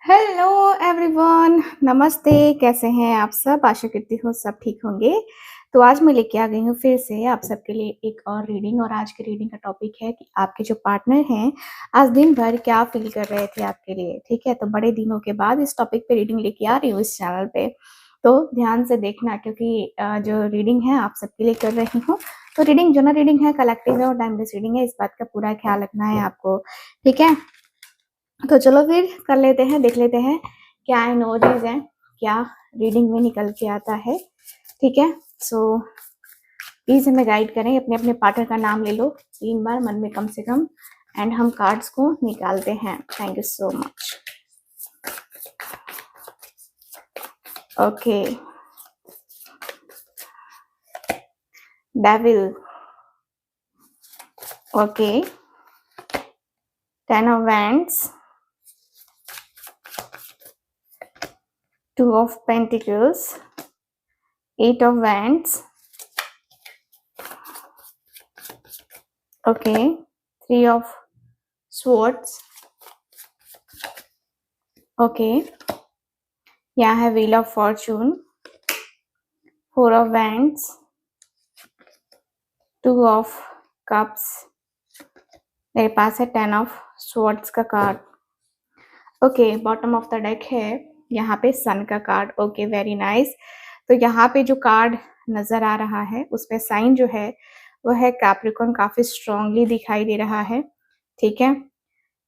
Hello everyone, नमस्ते। कैसे हैं आप सब? आशा करती हूँ सब ठीक होंगे। तो आज मैं लेके आ गई हूँ फिर से आप सबके लिए एक और रीडिंग। और आज की रीडिंग का टॉपिक है कि आपके जो पार्टनर हैं आज दिन भर क्या फील कर रहे थे आपके लिए। ठीक है, तो बड़े दिनों के बाद इस टॉपिक पे रीडिंग लेके आ रही हूँ इस चैनल पे। तो ध्यान से देखना, क्योंकि जो रीडिंग है आप सबके लिए कर रही हूँ। तो रीडिंग जो ना रीडिंग है कलेक्टिव है और टाइमलेस रीडिंग है, इस बात का पूरा ख्याल रखना है आपको। ठीक है, तो चलो फिर कर लेते हैं, देख लेते हैं क्या इमोजीज हैं, क्या रीडिंग में निकल के आता है। ठीक है, सो प्लीज हमें गाइड करें। अपने अपने पार्टनर का नाम ले लो 3 बार मन में कम से कम, एंड हम कार्ड्स को निकालते हैं। Thank you so much. Okay, devil. Okay, 10 of Wands, 2 of Pentacles, 8 of Wands. Okay, 3 of Swords. Okay, यहाँ है Wheel of Fortune, 4 of Wands, 2 of Cups। मेरे पास है 10 of Swords का card. Okay, bottom of the deck है यहाँ पे सन का card. Okay, very nice. तो यहाँ पे जो कार्ड नजर आ रहा है उस पे साइन जो है वो है कैप्रिकॉर्न, काफी स्ट्रांगली दिखाई दे रहा है। ठीक है,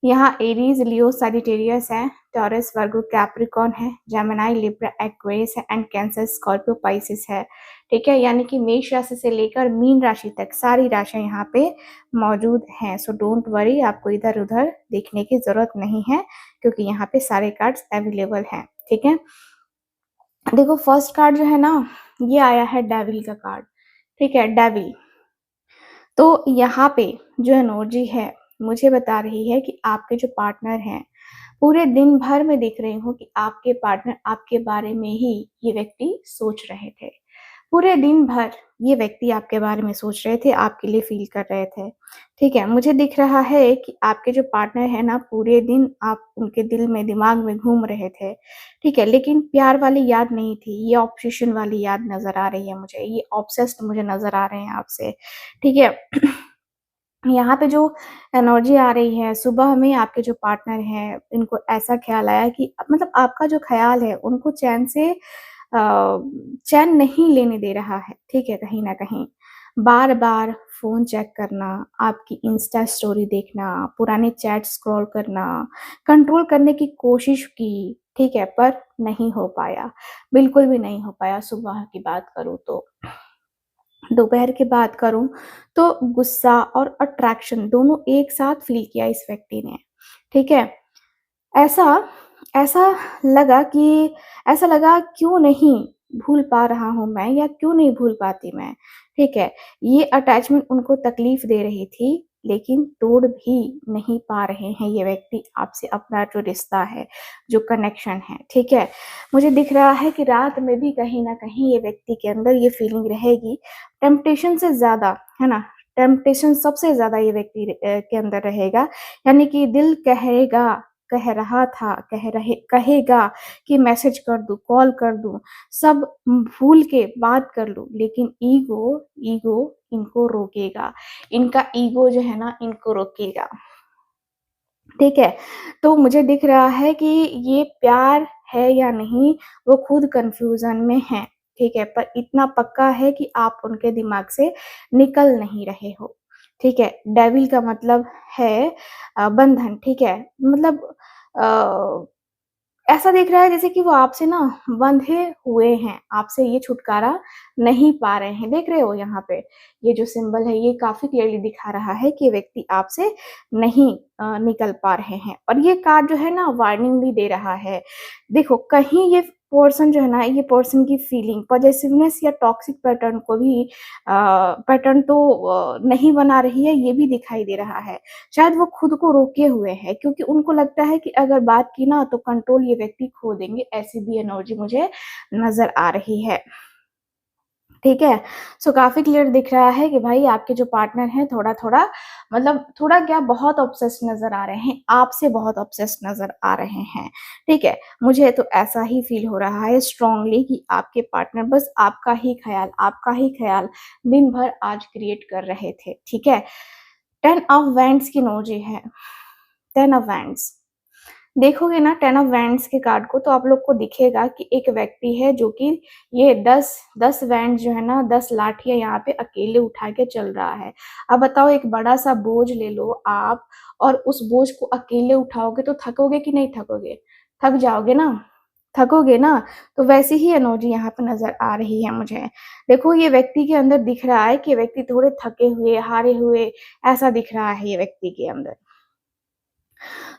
यहाँ एरीज, लियो, सजिटेरियस है, टॉरस, वर्गो, कैप्रिकॉर्न है, जेमिनी, लिब्रा, एक्वेरियस है, एंड कैंसर, स्कॉर्पियो, पाइसिस है। ठीक है, यानी कि मेष राशि से लेकर मीन राशि तक सारी राशियां यहाँ पे मौजूद हैं। सो डोंट वरी, आपको इधर उधर देखने की जरूरत नहीं है क्योंकि यहाँ पे सारे कार्ड्स अवेलेबल हैं। ठीक है, देखो फर्स्ट कार्ड जो है ना, ये आया है डेविल का कार्ड। ठीक है, डेविल। तो यहाँ पे जो एनर्जी है मुझे बता रही है कि आपके जो पार्टनर हैं पूरे दिन भर में देख रही हूँ कि आपके पार्टनर आपके बारे में ही ये व्यक्ति सोच रहे थे। पूरे दिन भर ये व्यक्ति आपके बारे में सोच रहे थे, आपके लिए फील कर रहे थे। ठीक है, मुझे दिख रहा है कि आपके जो पार्टनर है ना पूरे दिन आप उनके दिल में दिमाग में घूम रहे थे। ठीक है, लेकिन प्यार वाली याद नहीं थी, ये ऑब्सेशन वाली याद नजर आ रही है मुझे, ये ऑब्सेस्ड मुझे नजर आ रहे हैं आपसे। ठीक है, यहाँ पे जो एनर्जी आ रही है, सुबह में आपके जो पार्टनर हैं इनको ऐसा ख्याल आया कि मतलब आपका जो ख्याल है उनको चैन से चैन नहीं लेने दे रहा है। ठीक है, कहीं ना कहीं बार बार फोन चेक करना, आपकी इंस्टा स्टोरी देखना, पुराने चैट स्क्रॉल करना, कंट्रोल करने की कोशिश की। ठीक है, पर नहीं हो पाया, बिल्कुल भी नहीं हो पाया। सुबह की बात करूँ तो, दोपहर की बात करूं तो गुस्सा और अट्रैक्शन दोनों एक साथ फील किया इस व्यक्ति ने। ठीक है, ऐसा ऐसा लगा कि ऐसा लगा क्यों नहीं भूल पा रहा हूं मैं, या क्यों नहीं भूल पाती मैं। ठीक है, ये अटैचमेंट उनको तकलीफ दे रही थी, लेकिन तोड़ भी नहीं पा रहे हैं ये व्यक्ति आपसे अपना जो रिश्ता है, जो कनेक्शन है। ठीक है, मुझे दिख रहा है कि रात में भी कहीं ना कहीं ये व्यक्ति के अंदर ये फीलिंग रहेगी, टेम्पटेशन से ज्यादा, है ना। टेम्पटेशन सबसे ज्यादा ये व्यक्ति के अंदर रहेगा, यानी कि दिल कहेगा, कह रहा था, कहेगा कि मैसेज कर दूं, कॉल कर दूं, सब भूल के बात कर लूं, लेकिन ईगो ईगो इनको रोकेगा, इनका ईगो जो है ना इनको रोकेगा। ठीक है, तो मुझे दिख रहा है कि ये प्यार है या नहीं वो खुद कंफ्यूजन में है। ठीक है, पर इतना पक्का है कि आप उनके दिमाग से निकल नहीं रहे हो। ठीक है, डेविल का मतलब है बंधन। ठीक है, मतलब अ, ऐसा दिख रहा है जैसे कि वो आपसे ना बंधे हुए हैं, आपसे ये छुटकारा नहीं पा रहे हैं। देख रहे हो यहाँ पे ये जो सिंबल है ये काफी क्लियरली दिखा रहा है कि व्यक्ति आपसे नहीं निकल पा रहे हैं। और ये कार्ड जो है ना वार्निंग भी दे रहा है। देखो कहीं ये पर्सन जो है ना, ये पर्सन की फीलिंग पॉजिटिवनेस या टॉक्सिक पैटर्न को भी पैटर्न तो नहीं बना रही है, ये भी दिखाई दे रहा है। शायद वो खुद को रोके हुए हैं क्योंकि उनको लगता है कि अगर बात की ना तो कंट्रोल ये व्यक्ति खो देंगे, ऐसी भी एनर्जी मुझे नजर आ रही है। ठीक है? सो काफ़ी क्लियर दिख रहा है कि भाई आपके जो पार्टनर हैं थोड़ा-थोड़ा मतलब थोड़ा क्या बहुत ऑब्सेस्ड नज़र आ रहे हैं, आपसे बहुत ऑब्सेस्ड नज़र आ रहे हैं, ठीक है? मुझे तो ऐसा ही फ़ील हो रहा है स्ट्रॉन्गली कि आपके पार्टनर बस आपका ही ख़्याल दिन भर आज क्रिएट कर रहे थे, ठीक है? 10 ऑफ वैंड्स की एनर्जी है, 10 ऑफ वैंड्स। देखोगे ना 10 ऑफ वैंड्स के कार्ड को तो आप लोग को दिखेगा कि एक व्यक्ति है जो कि ये 10 वैंड जो है ना 10 लाठियाँ यहाँ पे अकेले उठा के चल रहा है। अब बताओ एक बड़ा-सा बोझ ले लो आप और उस बोझ को अकेले उठाओगे तो थकोगे कि नहीं थकोगे? थक जाओगे ना? थकोगे ना? तो वैसी ही एनर्जी यहाँ पे नज़र आ रही है मुझे। देखो ये व्यक्ति के अंदर दिख रहा है कि ये व्यक्ति थोड़े थके हुए, हारे हुए ऐसा दिख रहा है ये व्यक्ति के अंदर।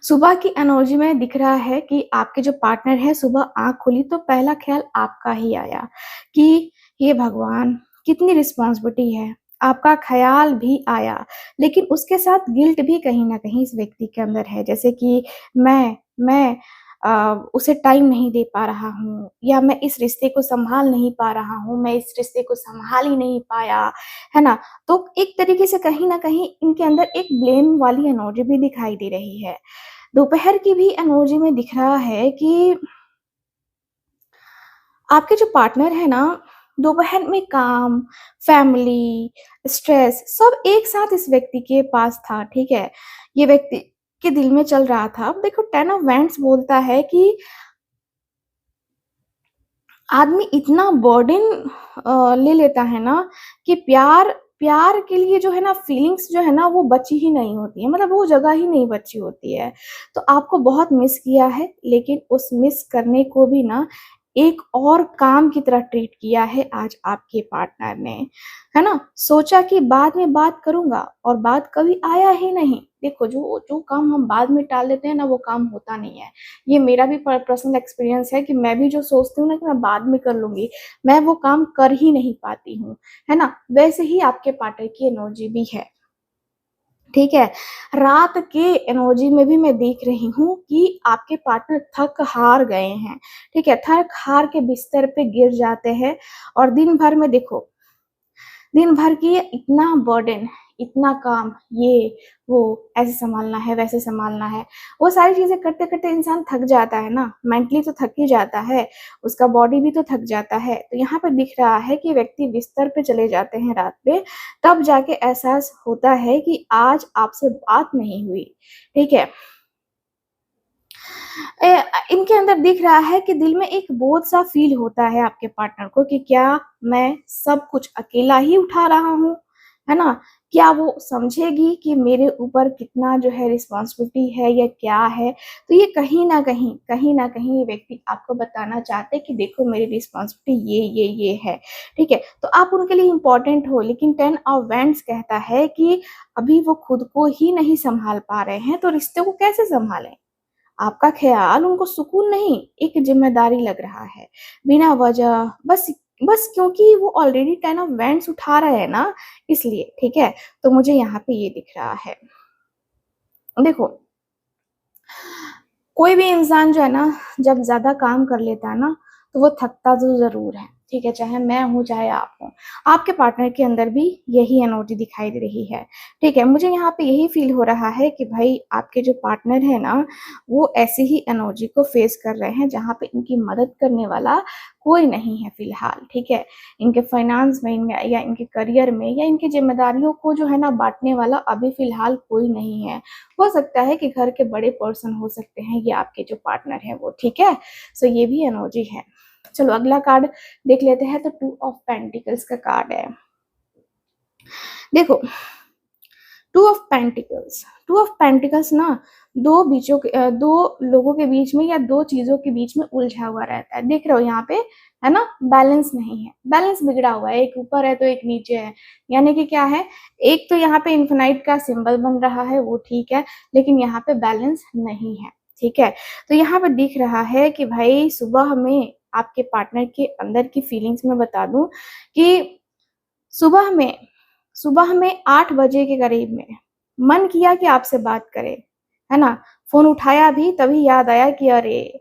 सुबह की एनर्जी में दिख रहा है कि आपके जो पार्टनर है सुबह आँख खुली तो पहला ख़्याल आपका ही आया कि हे भगवान! कितनी रिस्पॉन्सिबिलिटी है। आपका ख़्याल भी आया, लेकिन उसके साथ गिल्ट भी कहीं न कहीं इस व्यक्ति के अंदर है जैसे कि मैं उसे टाइम नहीं दे पा रहा हूँ या मैं इस रिश्ते को सँभाल नहीं पा रहा हूँ, मैं इस रिश्ते को सँभाल ही नहीं पाया, है ना? तो एक तरीके से कहीं न कहीं इनके अंदर एक ब्लेम वाली एनर्जी भी दिखाई दे रही है। दोपहर की भी एनर्जी में दिख रहा है कि आपके जो पार्टनर है ना, दोपहर में काम, फैमिली, स्ट्रेस सब एक साथ इस व्यक्ति के पास था, ठीक है? ये व्यक्ति के दिल में चल रहा था। अब देखो 10 ऑफ वैंड्स बोलता है कि आदमी इतना बर्डन ले लेता है ना कि प्यार प्यार के लिए जो है ना फीलिंग्स जो है ना वो बची ही नहीं होती है मतलब वो जगह ही नहीं बची होती है। तो आपको बहुत मिस किया है लेकिन उस मिस करने को भी ना एक और काम की तरह ट्रीट किया है आज आपके पार्टनर ने, है ना? सोचा कि बाद में बात करूँगा और बात कभी आया ही नहीं। देखो जो जो काम हम बाद में टाल देते हैं ना वो काम होता नहीं है। ये मेरा भी पर्सनल एक्सपीरियंस है कि मैं भी जो सोचती हूँ ना कि मैं बाद में कर लूँगी, मैं वो काम कर ही नहीं पाती हूँ, है ना? वैसे ही आपके पार्टनर की एनर्जी भी है, ठीक है? रात के एनर्जी में भी मैं देख रही हूँ कि आपके पार्टनर थक-हार गए हैं, ठीक है? थक-हार के बिस्तर पे गिर जाते हैं और दिन भर में देखो दिन भर की ये इतना बर्डन, इतना काम, ये, वो, ऐसे सँभालना है, वैसे सँभालना है। वो सारी चीज़ें करते-करते इंसान थक जाता है ना, मेंटली तो थक ही जाता है, उसका बॉडी भी तो थक जाता है। तो यहाँ पे दिख रहा है कि व्यक्ति बिस्तर पे चले जाते हैं रात में, तब जाके एहसास होता है कि आज आपसे बात नहीं हुई, ठीक है? इनके अंदर दिख रहा है कि दिल में एक बोझ-सा फ़ील होता है आपके पार्टनर को कि क्या मैं सब कुछ अकेला ही उठा रहा हूँ, है ना? क्या वो समझेगी कि मेरे ऊपर कितना जो है रिस्पॉन्सिबिलिटी है या क्या है? तो ये कहीं न कहीं ये व्यक्ति आपको बताना चाहते हैं कि देखो मेरी रिस्पॉन्सिबिलिटी ये है, ठीक है? तो आप उनके लिए इम्पोर्टेंट हो लेकिन 10 ऑफ वैंड्स कहता है कि अभी वो खुद को ही नहीं सँभाल पा रहे हैं, तो रिश्ते को कैसे सँभालें? आपका ख़्याल उनको सुकून नहीं, एक ज़िम्मेदारी लग रहा है। बिना वजह बस क्योंकि वो ऑलरेडी 10 ऑफ वैंड्स उठा रहे हैं ना, इसलिए, ठीक है? तो मुझे यहाँ पे ये दिख रहा है। देखो, कोई भी इंसान जो है ना, जब ज़्यादा काम कर लेता है ना, तो वो थकता तो ज़रूर है, ठीक है? चाहे मैं हूँ, चाहे आप हों। आपके पार्टनर के अंदर भी यही एनर्जी दिखाई दे रही है, ठीक है? मुझे यहाँ पे यही फ़ील हो रहा है कि भाई आपके जो पार्टनर है ना, वो ऐसी ही एनर्जी को फ़ेस कर रहे हैं, जहाँ पे इनकी मदद करने वाला कोई नहीं है फ़िलहाल, ठीक है? इनके फाइनेंस में इनमें या इनके करियर में या इनकी ज़िम्मेदारियों को जो है ना बाँटने वाला अभी फ़िलहाल कोई नहीं है। हो सकता है कि घर के बड़े पर्सन हो सकते हैं ये आपके जो पार्टनर हैं वो, ठीक है? सो ये भी एनर्जी है। चलो अगला कार्ड देख लेते हैं तो 2 ऑफ पेंटिकल्स का कार्ड है। देखो 2 ऑफ पेंटिकल्स ना 2 लोगों के बीच में या 2 चीज़ों के बीच में उलझा हुआ रहता है। देख रहे हो यहाँ पे, है ना? बैलेंस नहीं है, बैलेंस बिगड़ा हुआ है, एक ऊपर है तो एक नीचे है। यानी कि क्या है, एक तो यहाँ पे इन्फिनाइट का सिंबल बन रहा है वो ठीक है, लेकिन यहाँ पे बैलेंस नहीं है, ठीक है? तो यहाँ पे दिख रहा है कि भाई सुबह में आपके पार्टनर के अंदर की फीलिंग्स मैं बता दूँ कि सुबह में सुबह में 8 बजे के करीब में मन किया कि आपसे बात करे, है ना? फ़ोन उठाया भी तभी याद आया कि अरे!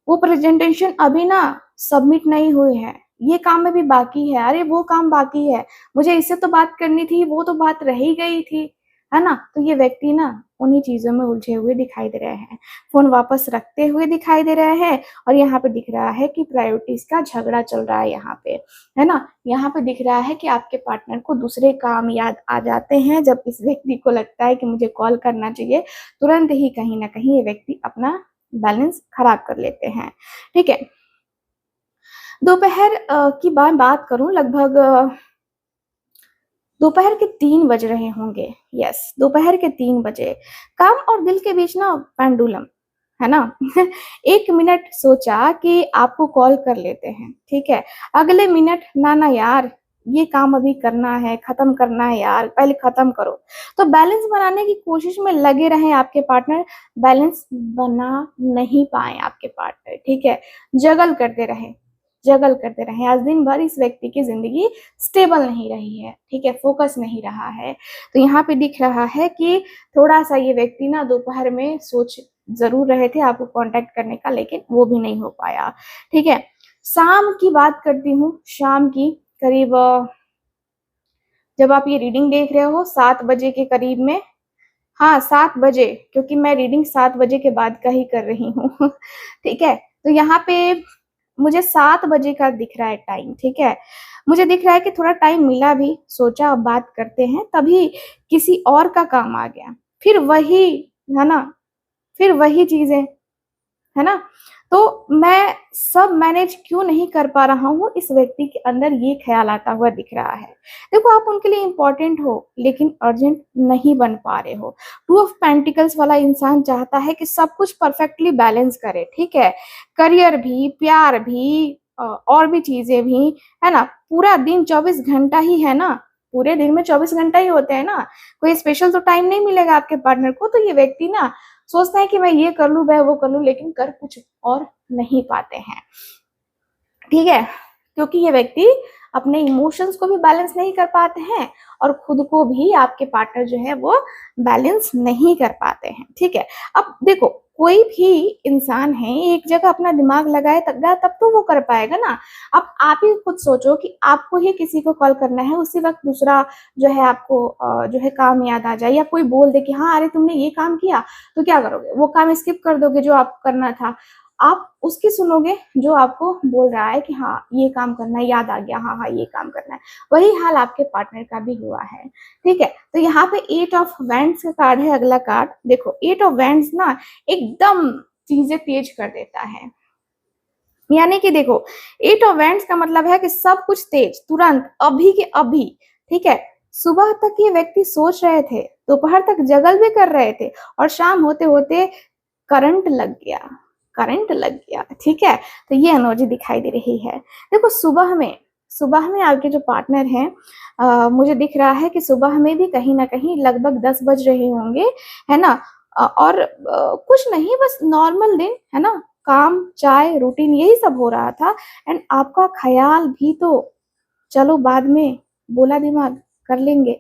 वो प्रेज़ेंटेशन अभी ना सबमिट नहीं हुए हैं, ये काम में भी बाकी है, अरे वो काम बाकी है, मुझे इससे तो बात करनी थी, वो तो बात रह ही गई थी, है ना? तो ये व्यक्ति ना उन्हीं चीजों में उलझे हुए दिखाई दे रहे हैं, फोन वापस रखते हुए दिखाई दे रहे हैं, और यहाँ पे दिख रहा है कि प्रायोरिटीज का झगड़ा चल रहा है यहाँ पे, है ना? यहाँ पे दिख रहा है कि आपके पार्टनर को दूसरे काम याद आ जाते हैं। जब इस व्यक्ति को लगता है कि मुझे कॉल करना चाहिए, तुरंत ही कहीं ना कहीं ये व्यक्ति अपना बैलेंस खराब कर लेते हैं। ठीक है, दोपहर की बात करूं, लगभग दोपहर के 3 बज रहे होंगे। यस, दोपहर के 3 बजे। काम और दिल के बीच ना पेंडुलम, है ना? 1 मिनट सोचा कि आपको कॉल कर लेते हैं, ठीक है, अगले मिनट ना ना यार, ये काम अभी करना है, खत्म करना है यार, पहले खत्म करो। तो बैलेंस बनाने की कोशिश में लगे रहे आपके पार्टनर, बैलेंस बना नहीं पाए आपके पार्टनर, ठीक है, जगल करते रहे, जगल करते रहे। आज दिन भर इस व्यक्ति की जिंदगी स्टेबल नहीं रही है, ठीक है, फोकस नहीं रहा है। तो यहाँ पे दिख रहा है कि थोड़ा सा ये व्यक्ति ना दोपहर में सोच जरूर रहे थे आपको कांटेक्ट करने का, लेकिन वो भी नहीं हो पाया, ठीक है। शाम की बात करती हूँ, शाम की करीब जब आप ये रीडिंग देख रहे हो 7 बजे के करीब में, हाँ 7 बजे, क्योंकि मैं रीडिंग 7 बजे के बाद का ही कर रही हूँ ठीक है। तो यहाँ पे मुझे 7 बजे का दिख रहा है टाइम, ठीक है। मुझे दिख रहा है कि थोड़ा टाइम मिला भी, सोचा अब बात करते हैं, तभी किसी और का काम आ गया, फिर वही, है ना, फिर वही चीजें, है ना। तो मैं सब मैनेज क्यों नहीं कर पा रहा हूँ, इस व्यक्ति के अंदर ये ख्याल आता हुआ दिख रहा है। देखो, आप उनके लिए इंपॉर्टेंट हो, लेकिन अर्जेंट नहीं बन पा रहे हो। 2 ऑफ पेंटिकल्स वाला इंसान चाहता है कि सब कुछ परफेक्टली बैलेंस करे, ठीक है, करियर भी, प्यार भी, और भी चीजें भी, है ना। पूरा दिन 24 घंटा ही है ना, पूरे दिन में 24 घंटा ही होते हैं ना, कोई स्पेशल तो टाइम नहीं मिलेगा आपके पार्टनर को। तो ये व्यक्ति ना सोचता है कि मैं ये कर लूं, वह वो कर लूं, लेकिन कर कुछ और नहीं पाते हैं, ठीक है, क्योंकि ये व्यक्ति अपने इमोशंस को भी बैलेंस नहीं कर पाते हैं, और खुद को भी आपके पार्टनर जो है वो बैलेंस नहीं कर पाते हैं, ठीक है। अब देखो, कोई भी इंसान है एक जगह अपना दिमाग लगाए तब तो वो कर पाएगा ना। अब आप ही खुद सोचो कि आपको ही किसी को कॉल करना है, उसी वक्त दूसरा जो है आपको जो है काम याद आ जाए, या कोई बोल दे कि हाँ अरे तुमने ये काम किया, तो क्या करोगे? वो काम स्किप कर दोगे जो आप करना था, आप उसकी सुनोगे जो आपको बोल रहा है कि हाँ ये काम करना है, याद आ गया, हाँ हाँ ये काम करना है। वही हाल आपके पार्टनर का भी हुआ है, ठीक है। तो यहाँ पे 8 ऑफ वैंड्स का कार्ड है अगला कार्ड। देखो, 8 ऑफ वैंड्स ना एकदम चीजें तेज कर देता है, यानी कि देखो 8 ऑफ वैंड्स का मतलब है कि सब कुछ तेज, तुरंत, अभी के अभी, ठीक है। सुबह तक ये व्यक्ति सोच रहे थे, दोपहर तक जगल भी कर रहे थे, और शाम होते होते करंट लग गया, करंट लग गया, ठीक है। तो ये एनर्जी दिखाई दे रही है। देखो, सुबह में आपके जो पार्टनर हैं, मुझे दिख रहा है कि सुबह में भी कहीं ना कहीं लगभग 10 बज रहे होंगे, है ना। और कुछ नहीं, बस नॉर्मल दिन, है ना, काम, चाय, रूटीन, यही सब हो रहा था। एंड आपका ख्याल भी तो, चलो बाद में, बोला दिमाग, कर लेंगे,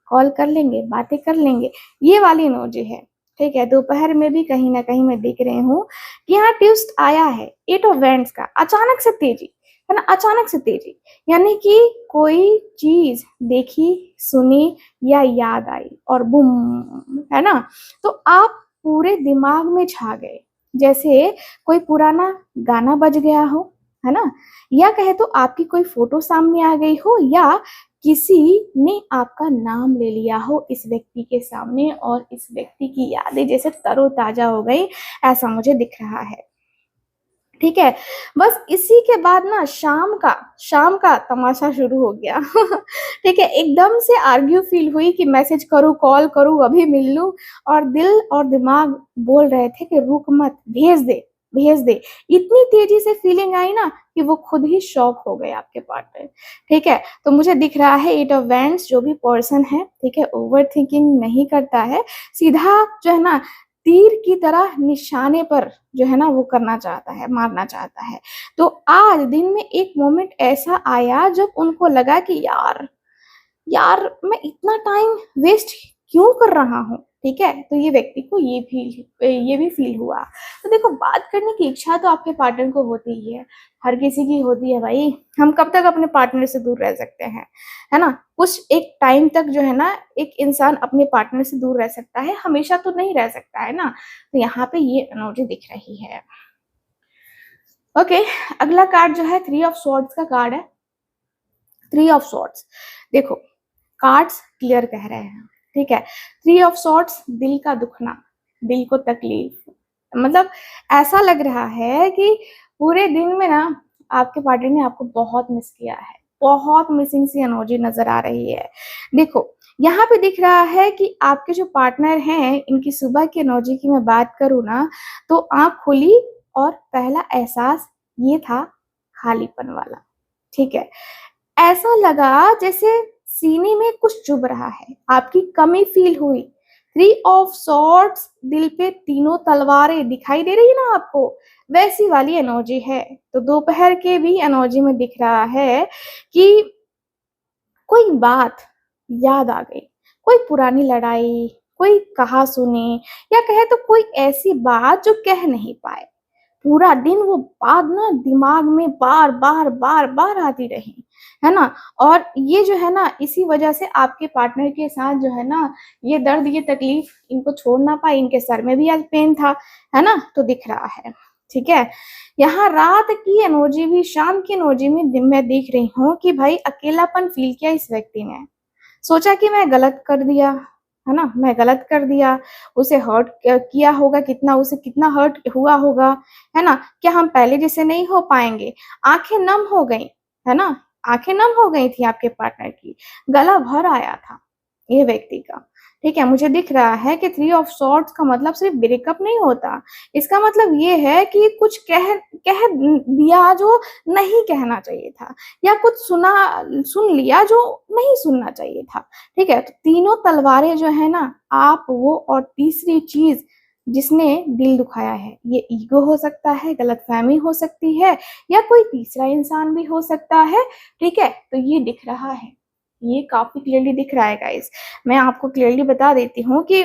कॉल कर लेंगे, बातें कर लेंगे, ये वाली एनर्जी है, ठीक है। दोपहर में भी कहीं ना कहीं मैं देख रही हूँ कि यहाँ ट्विस्ट आया है 8 ऑफ वैंड्स का, अचानक से तेजी, है ना, अचानक से तेजी, यानी कि कोई चीज देखी, सुनी या याद आई और बुम, है ना। तो आप पूरे दिमाग में छा गए, जैसे कोई पुराना गाना बज गया हो, है ना, या कहे तो आपकी कोई फोटो सामने आ गई हो, या किसी ने आपका नाम ले लिया हो इस व्यक्ति के सामने, और इस व्यक्ति की यादें जैसे तरोताजा हो गई, ऐसा मुझे दिख रहा है, ठीक है। बस इसी के बाद ना शाम का तमाशा शुरू हो गया ठीक है, एकदम से आर्ग्यू फील हुई कि मैसेज करूं, कॉल करूं, अभी मिल लूं, और दिल और दिमाग बोल रहे थे कि रुक मत, भेज दे, भेज दे। इतनी तेजी से फीलिंग आई ना कि वो खुद ही शॉक हो गए आपके पार्टनर, ठीक है। तो मुझे दिख रहा है 8 ऑफ वैंड्स जो भी पर्सन है, ठीक है, ओवर थिंकिंग नहीं करता है, सीधा जो है ना तीर की तरह निशाने पर जो है ना वो करना चाहता है, मारना चाहता है। तो आज दिन में एक मोमेंट ऐसा आया जब उनको लगा कि यार यार मैं इतना टाइम वेस्ट क्यों कर रहा हूँ, ठीक है, तो ये व्यक्ति को ये भी फील हुआ। तो देखो, बात करने की इच्छा तो आपके पार्टनर को होती ही है, हर किसी की होती है भाई। हम कब तक अपने पार्टनर से दूर रह सकते हैं, है ना? कुछ एक टाइम तक जो है ना एक इंसान अपने पार्टनर से दूर रह सकता है, हमेशा तो नहीं रह सकता है ना। तो यहाँ पे ये एनर्जी दिख रही है। ओके, अगला कार्ड जो है 3 ऑफ स्वॉर्ड्स का कार्ड है। 3 ऑफ स्वॉर्ड्स, देखो कार्ड्स क्लियर कह रहे हैं, ठीक है। 3 ऑफ स्वॉर्ड्स, दिल का दुखना, दिल को तकलीफ, मतलब ऐसा लग रहा है कि पूरे दिन में ना आपके पार्टनर ने आपको बहुत मिस किया है, बहुत मिसिंग सी एनर्जी नजर आ रही है। देखो, यहाँ पे दिख रहा है कि आपके जो पार्टनर हैं, इनकी सुबह की एनर्जी की मैं बात करूँ ना, तो आंख खुली और पहला एहसास ये था खालीपन वाला, ठीक है। ऐसा लगा जैसे सीने में कुछ चुभ रहा है, आपकी कमी फील हुई। 3 ऑफ सॉर्ड्स, दिल पे तीनों तलवारें दिखाई दे रही है ना आपको, वैसी वाली एनर्जी है। तो दोपहर के भी एनर्जी में दिख रहा है कि कोई बात याद आ गई, कोई पुरानी लड़ाई, कोई कहा सुनी, या कहे तो कोई ऐसी बात जो कह नहीं पाए। पूरा दिन वो बात ना दिमाग में बार बार बार बार आती रही, है ना। और ये जो है ना, इसी वजह से आपके पार्टनर के साथ जो है ना, ये दर्द, ये तकलीफ इनको छोड़ ना पाई, इनके सर में भी आज पेन था, है ना, तो दिख रहा है, ठीक है। यहाँ रात की एनर्जी भी, शाम की एनर्जी में दिन में देख रही हूँ कि भाई अकेलापन फील किया इस व्यक्ति ने, सोचा कि मैं गलत कर दिया, है ना, मैं गलत कर दिया, उसे हर्ट किया होगा, कितना उसे कितना हर्ट हुआ होगा, है ना। क्या हम पहले जैसे नहीं हो पाएंगे? आंखें नम हो गई, है ना, आंखें नम हो गई थी आपके पार्टनर की, गला भर आया था ये व्यक्ति का, ठीक है। मुझे दिख रहा है कि 3 ऑफ सॉर्ड्स का मतलब सिर्फ ब्रेकअप नहीं होता, इसका मतलब ये है कि कुछ कह कह दिया जो नहीं कहना चाहिए था, या कुछ सुन लिया जो नहीं सुनना चाहिए था, ठीक है। तो तीनों तलवारें जो है ना, आप, वो और तीसरी चीज जिसने दिल दुखाया है, ये ईगो हो सकता है, गलतफहमी हो सकती है, या कोई तीसरा इंसान भी हो सकता है, ठीक है। तो ये दिख रहा है, ये काफी क्लियरली दिख रहा है गाइस। मैं आपको क्लियरली बता देती हूँ कि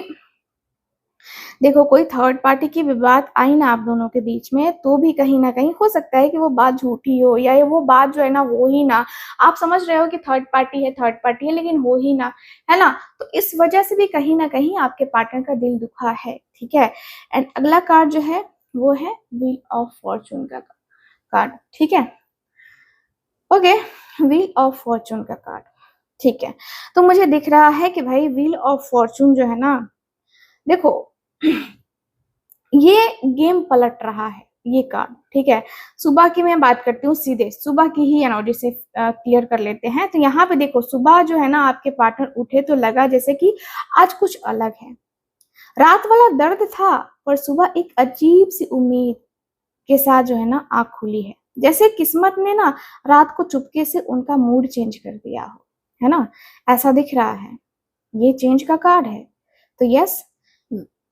देखो, कोई थर्ड पार्टी की भी बात आई ना आप दोनों के बीच में, तो भी कहीं ना कहीं हो सकता है कि वो बात झूठी हो, या ये वो बात जो है ना वो ही ना, आप समझ रहे हो कि थर्ड पार्टी है, थर्ड पार्टी है, लेकिन वो ही ना, है ना। तो इस वजह से भी कहीं ना कहीं आपके पार्टनर का दिल दुखा है, ठीक है। एंड अगला कार्ड जो है वो है व्हील ऑफ फॉर्चून का कार्ड, ठीक है। ओके, व्हील ऑफ फॉर्चून का कार्ड, ठीक है। तो मुझे दिख रहा है कि भाई व्हील ऑफ फॉर्चून जो है ना, देखो ये गेम पलट रहा है ये कार्ड, ठीक है। सुबह की मैं बात करती हूँ, सीधे सुबह की ही एनर्जी से क्लियर कर लेते हैं। तो यहाँ पे देखो, सुबह जो है ना आपके पार्टनर उठे तो लगा जैसे कि आज कुछ अलग है, रात वाला दर्द था, पर सुबह एक अजीब सी उम्मीद के साथ जो है ना आँख खुली है, जैसे किस्मत ने ना रात को चुपके से उनका मूड चेंज कर दिया हो, है ना, ऐसा दिख रहा है। ये चेंज का कार्ड है। तो यस,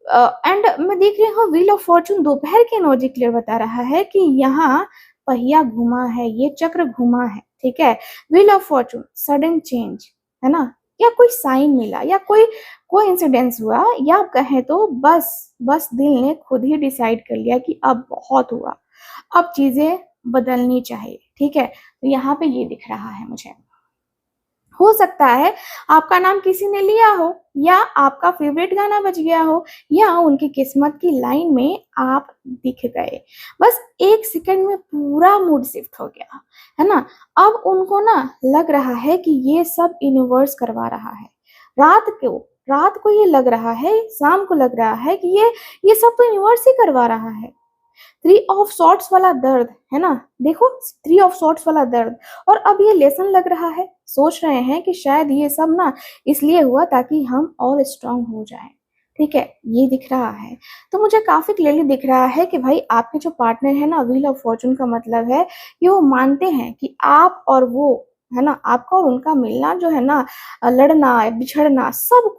एंड मैं देख रही हूँ व्हील ऑफ फॉर्चून दोपहर की एनर्जी क्लियर बता रहा है कि यहाँ पहिया घुमा है, ये चक्र घुमा है, ठीक है। Wheel of Fortune, sudden change, है ना, या कोई साइन मिला, या कोई इंसिडेंस हुआ, या आप कहें तो बस दिल ने खुद ही डिसाइड कर लिया कि अब बहुत हुआ, अब चीजें बदलनी चाहिए, ठीक है। तो यहाँ पे ये दिख रहा है मुझे। हो सकता है आपका नाम किसी ने लिया हो, या आपका फेवरेट गाना बज गया हो, या उनकी किस्मत की लाइन में आप दिख गए, बस एक सेकंड में पूरा मूड शिफ्ट हो गया, है ना। अब उनको ना लग रहा है कि ये सब यूनिवर्स करवा रहा है, रात को ये लग रहा है, शाम को लग रहा है कि ये सब तो यूनिवर्स ही करवा रहा है। 3 ऑफ सॉर्ट्स वाला दर्द, है ना, देखो 3 ऑफ सॉर्ट्स वाला दर्द, और अब ये लेसन लग रहा है, सोच रहे हैं कि शायद ये सब ना इसलिए हुआ ताकि हम और स्ट्रांग हो जाएं, ठीक है, ये दिख रहा है। तो मुझे काफी क्लियरली दिख रहा है कि भाई आपके जो पार्टनर है ना, व्हील ऑफ फॉर्चून का मतलब है कि वो मानते हैं कि आप और वो, है ना, आपका और उनका मिलना जो है ना, लड़ना बिछड़ना, सब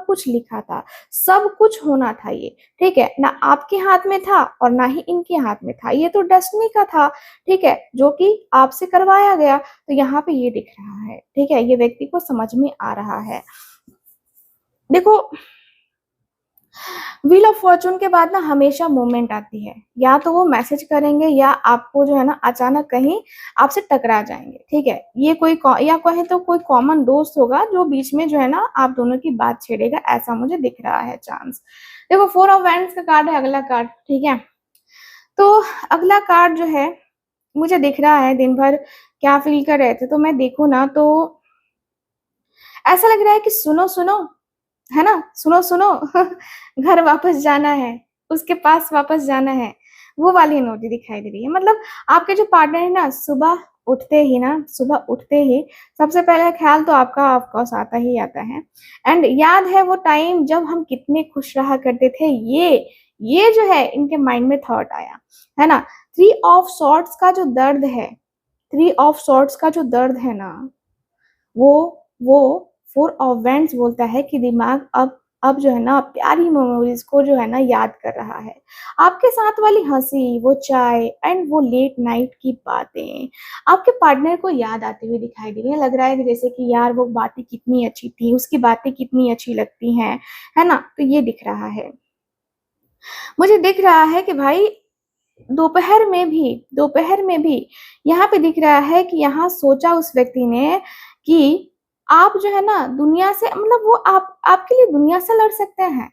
कुछ लिखा था, सब कुछ होना था ये, ठीक है ना। आपके हाथ में था और ना ही इनके हाथ में था, ये तो डेस्टिनी का था, ठीक है, जो कि आपसे करवाया गया। तो यहाँ पे ये दिख रहा है, ठीक है, ये व्यक्ति को समझ में आ रहा है। देखो, व्हील ऑफ फॉर्चून के बाद ना हमेशा मूवमेंट आती है, या तो वो मैसेज करेंगे या आपको जो है ना अचानक कहीं आपसे टकरा जाएंगे, ठीक है। ये कोई या कहे तो कोई कॉमन दोस्त होगा जो बीच में जो है ना आप दोनों की बात छेड़ेगा, ऐसा मुझे दिख रहा है चांस। देखो 4 ऑफ वैंड्स का कार्ड है अगला कार्ड, ठीक है। तो अगला कार्ड जो है मुझे दिख रहा है दिन भर क्या फील कर रहे थे, तो मैं देखूँ ना तो ऐसा लग रहा है कि सुनो सुनो, है ना, सुनो सुनो घर वापस जाना है, उसके पास वापस जाना है, वो वाली एनर्जी दिखाई दे रही है। मतलब आपके जो पार्टनर है ना, सुबह उठते ही सबसे पहले ख्याल तो आपका ऑफ कोर्स आता ही आता है। एंड याद है वो टाइम जब हम कितने खुश रहा करते थे, ये जो है इनके माइंड में थॉट आया, है ना। 3 ऑफ सॉर्ट्स का जो दर्द है ना, वो 4 ऑफ वैंड्स बोलता है कि दिमाग अब जो है ना प्यारी मेमोरीज को जो है ना याद कर रहा है। आपके साथ वाली हंसी, वो चाय एंड वो लेट नाइट की बातें आपके पार्टनर को याद आती हुई दिखाई दे रही है। लग रहा है कि जैसे कि यार वो बातें कितनी अच्छी थी, उसकी बातें कितनी अच्छी लगती हैं, है ना। तो ये दिख रहा है, मुझे दिख रहा है कि भाई दोपहर में भी यहाँ पे दिख रहा है कि यहाँ सोचा उस व्यक्ति ने कि आप जो है ना दुनिया से, मतलब वो आप आपके लिए दुनिया से लड़ सकते हैं,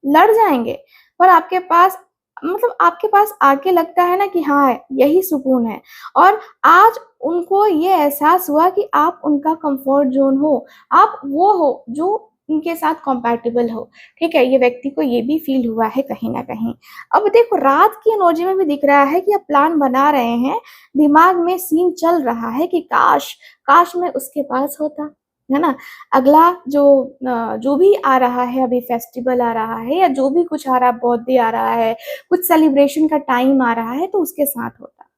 लड़ जाएंगे, पर आपके पास, मतलब आपके पास आके लगता है ना कि हाँ यही सुकून है। और आज उनको ये एहसास हुआ कि आप उनका कंफर्ट जोन हो, आप वो हो जो उनके साथ कंपैटिबल हो, ठीक है। ये व्यक्ति को ये भी फील हुआ है कहीं ना कहीं। अब देखो रात की एनर्जी में भी दिख रहा है कि आप प्लान बना रहे हैं, दिमाग में सीन चल रहा है कि काश काश मैं उसके पास होता, है ना। अगला जो भी आ रहा है, अभी फेस्टिवल आ रहा है या जो भी कुछ आ रहा है, बर्थडे आ रहा है, कुछ सेलिब्रेशन का टाइम आ रहा है, तो उसके साथ होता,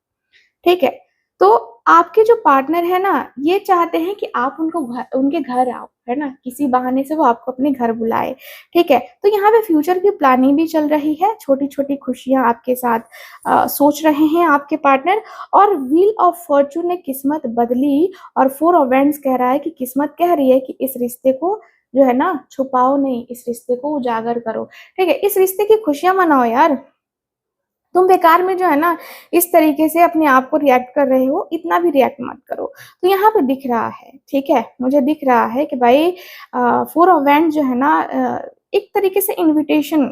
ठीक है। तो आपके जो पार्टनर है ना, ये चाहते हैं कि आप उनके घर आओ, है ना, किसी बहाने से वो आपको अपने घर बुलाए, ठीक है। तो यहाँ पे फ्यूचर की प्लानिंग भी चल रही है, छोटी छोटी खुशियां आपके साथ सोच रहे हैं आपके पार्टनर। और व्हील ऑफ फॉर्चून ने किस्मत बदली, और 4 ऑफ वैंड्स कह रहा है कि किस्मत कह रही है कि इस रिश्ते को जो है ना छुपाओ नहीं, इस रिश्ते को उजागर करो, ठीक है। इस रिश्ते की खुशियां मनाओ यार, तुम बेकार में जो है ना इस तरीके से अपने आप को रिएक्ट कर रहे हो, इतना भी रिएक्ट मत करो। तो यहाँ पे दिख रहा है, ठीक है, मुझे दिख रहा है कि भाई 4 ऑफ वैंड जो है ना एक तरीके से इनविटेशन,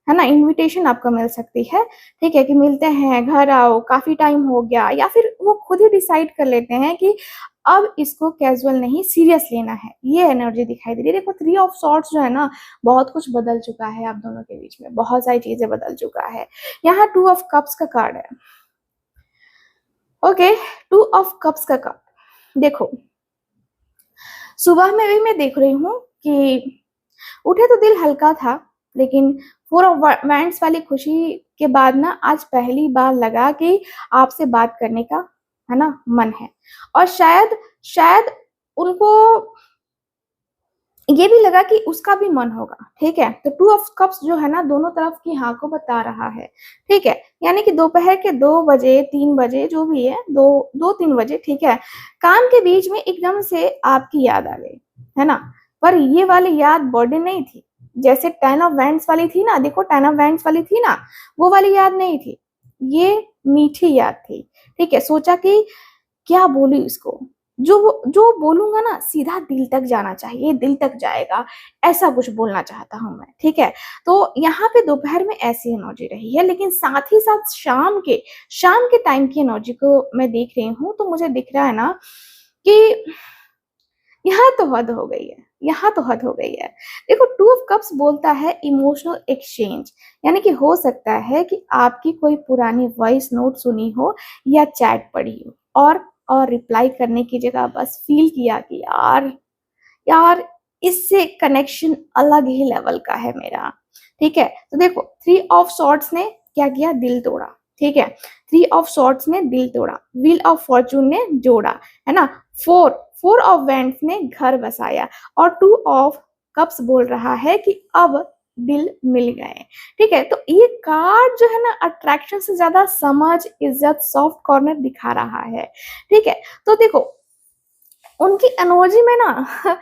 है ना, इनविटेशन आपको मिल सकती है, ठीक है, कि मिलते हैं, घर आओ, काफी टाइम हो गया, या फिर वो खुद ही डिसाइड कर लेते हैं कि अब इसको कैजुअल नहीं सीरियस लेना है। ये एनर्जी दिखाई दे रही है। देखो 3 ऑफ सॉर्ट्स जो है ना, बहुत कुछ बदल चुका है आप दोनों के बीच में, बहुत सारी चीजें बदल चुका है। यहाँ 2 ऑफ कप्स का कार्ड है, ओके। 2 ऑफ कप्स का कार्ड देखो, सुबह में भी मैं देख रही हूँ कि उठे तो दिल हल्का था, लेकिन 4 ऑफ वैंड्स वाली खुशी के बाद ना आज पहली बार लगा कि आपसे बात करने का, है ना, मन है। और शायद शायद उनको ये भी लगा कि उसका भी मन होगा, ठीक है। तो 2 ऑफ कप्स जो है ना दोनों तरफ की हाँ को बता रहा है, ठीक है। यानी कि दोपहर के 2 बजे 3 बजे जो भी है, 2-3 बजे, ठीक है, काम के बीच में एकदम से आपकी याद आ गई, है ना। पर ये वाली याद बर्डन नहीं थी, जैसे 10 ऑफ वैंड्स वाली थी ना, देखो 10 ऑफ वैंड्स वाली थी ना, वो वाली याद नहीं थी, ये मीठी याद थी, ठीक है। सोचा कि क्या बोलूं इसको, जो बोलूंगा ना सीधा दिल तक जाना चाहिए, दिल तक जाएगा, ऐसा कुछ बोलना चाहता हूं मैं, ठीक है। तो यहाँ पे दोपहर में ऐसी एनर्जी रही है, लेकिन साथ ही साथ शाम के टाइम की एनर्जी को मैं देख रही हूँ, तो मुझे दिख रहा है ना कि यहाँ तो हद हो गई है, यहाँ तो हद हो गई है। देखो 2 ऑफ कप्स बोलता है इमोशनल एक्सचेंज, यानी कि हो सकता है कि आपकी कोई पुरानी वॉइस नोट सुनी हो या चैट पढ़ी हो, और रिप्लाई करने की जगह बस फील किया कि यार यार इससे कनेक्शन अलग ही लेवल का है मेरा, ठीक है। तो देखो 3 ऑफ सॉर्ट्स ने क्या किया, दिल तोड़ा, ठीक है। 3 ऑफ सॉर्ट्स ने दिल तोड़ा, व्हील ऑफ फॉर्चून ने जोड़ा, है ना। 4 ऑफ वैंड्स ने घर बसाया, और 2 ऑफ कप्स बोल रहा है कि अब दिल मिल गए, ठीक है। तो ये कार्ड जो है ना अट्रैक्शन से ज्यादा समझ, इज्जत, सॉफ्ट कॉर्नर दिखा रहा है, ठीक है। तो देखो उनकी एनर्जी में ना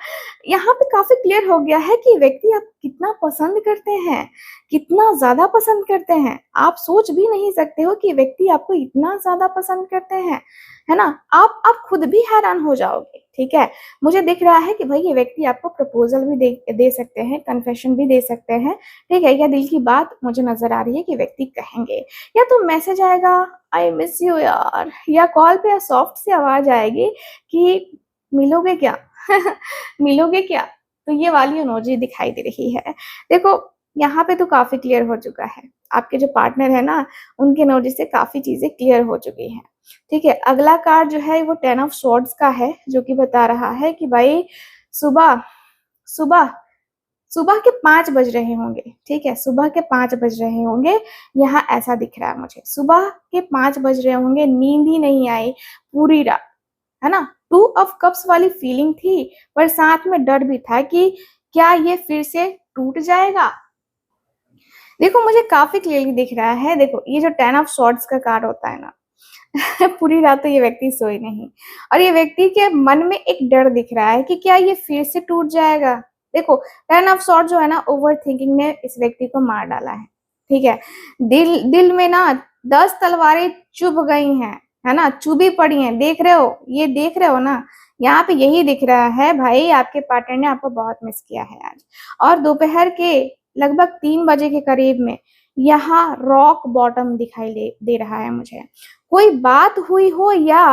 यहाँ पे काफी क्लियर हो गया है कि व्यक्ति आप कितना पसंद करते हैं, कितना ज्यादा पसंद करते हैं। आप सोच भी नहीं सकते हो कि व्यक्ति आपको इतना ज्यादा पसंद करते हैं, है ना। आप खुद भी हैरान हो जाओगे। ठीक है, मुझे दिख रहा है कि भाई ये व्यक्ति आपको प्रपोजल भी दे सकते हैं, कन्फेशन भी दे सकते हैं। ठीक है, या दिल की बात मुझे नजर आ रही है कि व्यक्ति कहेंगे, या तो मैसेज आएगा आई मिस यू यार, या कॉल पे सॉफ्ट सी आवाज आएगी कि मिलोगे क्या मिलोगे क्या। तो ये वाली एनर्जी दिखाई दे रही है। देखो यहाँ पे तो काफी क्लियर हो चुका है, आपके जो पार्टनर है ना उनकी एनर्जी से काफी चीजें क्लियर हो चुकी हैं। ठीक है, अगला कार्ड जो है वो 10 ऑफ स्वॉर्ड्स का है, जो कि बता रहा है कि भाई सुबह सुबह सुबह के 5 बज रहे होंगे। ठीक है, सुबह के 5 बज रहे होंगे, यहाँ ऐसा दिख रहा है मुझे। सुबह के 5 बज रहे होंगे, नींद ही नहीं आई पूरी रात, है ना। 2 ऑफ कप्स वाली फीलिंग थी, पर साथ में डर भी था कि क्या ये फिर से टूट जाएगा। देखो मुझे काफी क्लियरली दिख रहा है। देखो ये जो 10 ऑफ स्वॉर्ड्स का कार्ड होता है ना पूरी रात तो ये व्यक्ति सोए नहीं, और ये व्यक्ति के मन में एक डर दिख रहा है कि क्या ये फिर से टूट जाएगा। देखो 10 ऑफ स्वॉर्ड जो है ना, ओवर थिंकिंग ने इस व्यक्ति को मार डाला है। ठीक है, दिल दिल में ना 10 तलवारें चुभ गई हैं, है ना, चुभी पड़ी हैं। देख रहे हो, ये देख रहे हो ना, यहाँ पे यही दिख रहा है भाई आपके पार्टनर ने आपको बहुत मिस किया है आज। और दोपहर के लगभग 3 बजे के करीब में यहाँ रॉक बॉटम दिखाई दे रहा है मुझे। कोई बात हुई हो या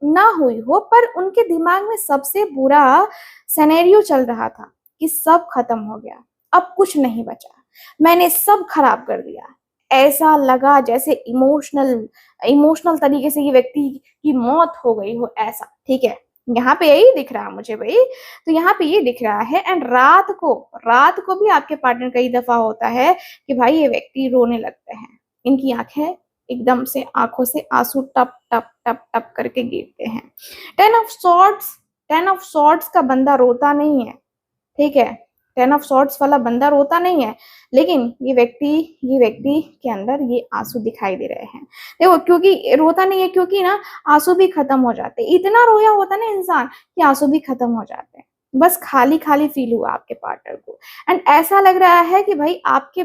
ना हुई हो, पर उनके दिमाग में सबसे बुरा सिनेरियो चल रहा था कि सब खत्म हो गया, अब कुछ नहीं बचा, मैंने सब खराब कर दिया। ऐसा लगा जैसे इमोशनल इमोशनल तरीके से ये व्यक्ति की मौत हो गई हो, ऐसा। ठीक है, यहाँ पे यही दिख रहा है मुझे भाई। तो यहाँ पे ये दिख रहा है। एंड रात को भी आपके पार्टनर कई दफा होता है कि भाई ये व्यक्ति रोने लगते हैं, इनकी आंखें एकदम से, आंखों से आंसू टप टप टप टप करके गिरते हैं। 10 ऑफ सॉर्ड्स का बंदा रोता नहीं है। ठीक है, 10 ऑफ सॉर्ड्स वाला बंदा रोता नहीं है, लेकिन ये व्यक्ति के अंदर ये आंसू दिखाई दे रहे हैं। देखो क्योंकि रोता नहीं है, क्योंकि ना आंसू भी खत्म हो जाते हैं। इतना रोया होता ना इंसान कि आंसू भी खत्म हो जाते हैं। बस खाली खाली फील हुआ आपके पार्टनर को। एंड ऐसा लग रहा है कि भाई आपके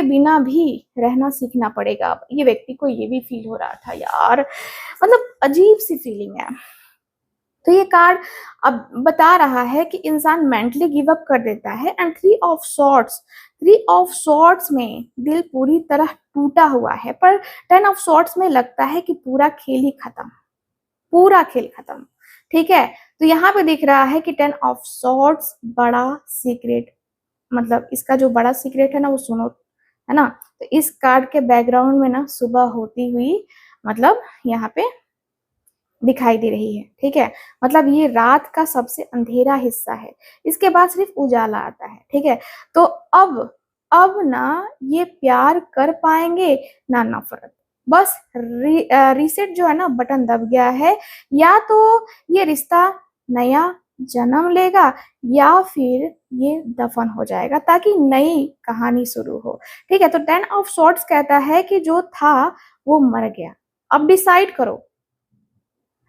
बिना भी रहना सीखना पड़ेगा। ये व्यक्ति को ये भी फील हो रहा था यार, मतलब अजीब सी फीलिंग है। तो ये कार्ड अब बता रहा है कि इंसान मेंटली गिव अप कर देता है। एंड 3 ऑफ सॉर्ड्स में दिल पूरी तरह टूटा हुआ है, पर 10 ऑफ सॉर्ड्स में लगता है कि पूरा खेल ही खत्म, पूरा खेल खत्म। ठीक है, तो यहाँ पे दिख रहा है कि 10 ऑफ सॉर्ड्स बड़ा सीक्रेट, मतलब इसका जो बड़ा सीक्रेट है ना वो सुनो, है ना। तो इस कार्ड के बैकग्राउंड में ना सुबह होती हुई, मतलब यहाँ पे दिखाई दे रही है। ठीक है, मतलब ये रात का सबसे अंधेरा हिस्सा है, इसके बाद सिर्फ उजाला आता है। ठीक है, तो अब ना ये प्यार कर पाएंगे ना नफरत। बस रीसेट जो है ना बटन दब गया है। या तो ये रिश्ता नया जन्म लेगा, या फिर ये दफन हो जाएगा ताकि नई कहानी शुरू हो। ठीक है, तो 10 ऑफ सॉर्ड्स कहता है कि जो था वो मर गया, अब डिसाइड करो,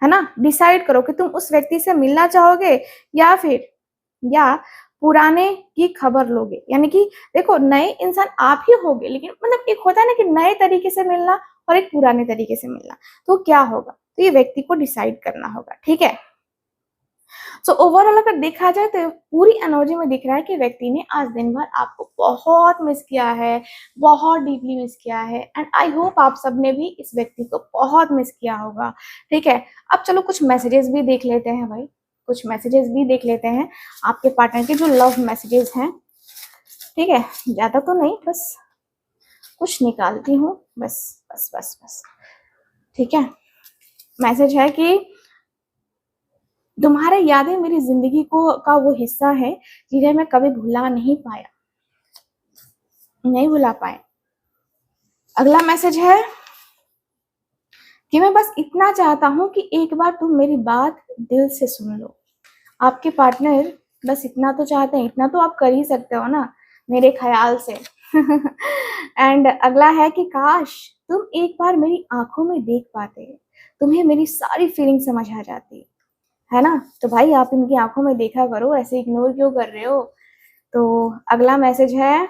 है ना। डिसाइड करो कि तुम उस व्यक्ति से मिलना चाहोगे या पुराने की खबर लोगे। यानी कि देखो नए इंसान आप ही होगे, लेकिन मतलब एक होता है ना कि नए तरीके से मिलना और एक पुराने तरीके से मिलना, तो क्या होगा, तो ये व्यक्ति को डिसाइड करना होगा। ठीक है, सो ओवरऑल अगर देखा जाए तो पूरी एनर्जी में दिख रहा है कि व्यक्ति ने आज दिन भर आपको बहुत मिस किया है, बहुत डीपली मिस किया है। एंड आई होप आप सबने भी इस व्यक्ति को बहुत मिस किया होगा। ठीक है, अब चलो कुछ मैसेजेस भी देख लेते हैं भाई, कुछ मैसेजेस भी देख लेते हैं आपके पार्टनर के जो लव मैसेजेस हैं। ठीक है, ज्यादा तो नहीं, बस कुछ निकालती हूँ, बस बस बस बस। ठीक है, मैसेज है कि तुम्हारे यादें मेरी जिंदगी का वो हिस्सा है जिन्हें मैं कभी नहीं भुला पाए। अगला मैसेज है कि मैं बस इतना चाहता हूँ कि एक बार तुम मेरी बात दिल से सुन लो। आपके पार्टनर बस इतना तो चाहते हैं, इतना तो आप कर ही सकते हो ना मेरे ख्याल से। एंड अगला है कि काश तुम एक बार मेरी आंखों में देख पाते, तुम्हें मेरी सारी फीलिंग समझ आ जाती। है ना? तो भाई आप इनकी आँखों में देखा करो, ऐसे इग्नोर क्यों कर रहे हो? तो अगला मैसेज है,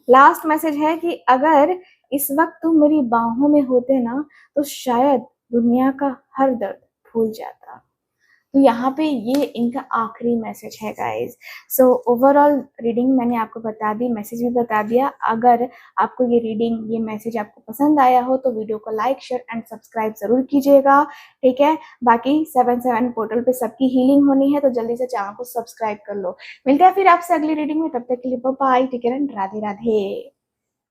लास्ट मैसेज है कि अगर इस वक़्त तुम मेरी बाहों में होते ना, तो शायद दुनिया का हर दर्द भूल जाता। तो यहाँ पे ये इनका आखिरी मैसेज है गाइस। सो ओवरऑल रीडिंग मैंने आपको बता दी, मैसेज भी बता दिया। अगर आपको ये रीडिंग, ये मैसेज आपको पसंद आया हो तो वीडियो को लाइक, शेयर एंड सब्सक्राइब ज़रूर कीजिएगा, ठीक है? बाकी 7/7 पोर्टल पे सबकी हीलिंग होनी है, तो जल्दी से चैनल को सब्सक्राइब कर लो। मिलते हैं फिर आपसे अगली रीडिंग में, तब तक के लिए bye bye, take care and Radhe Radhe.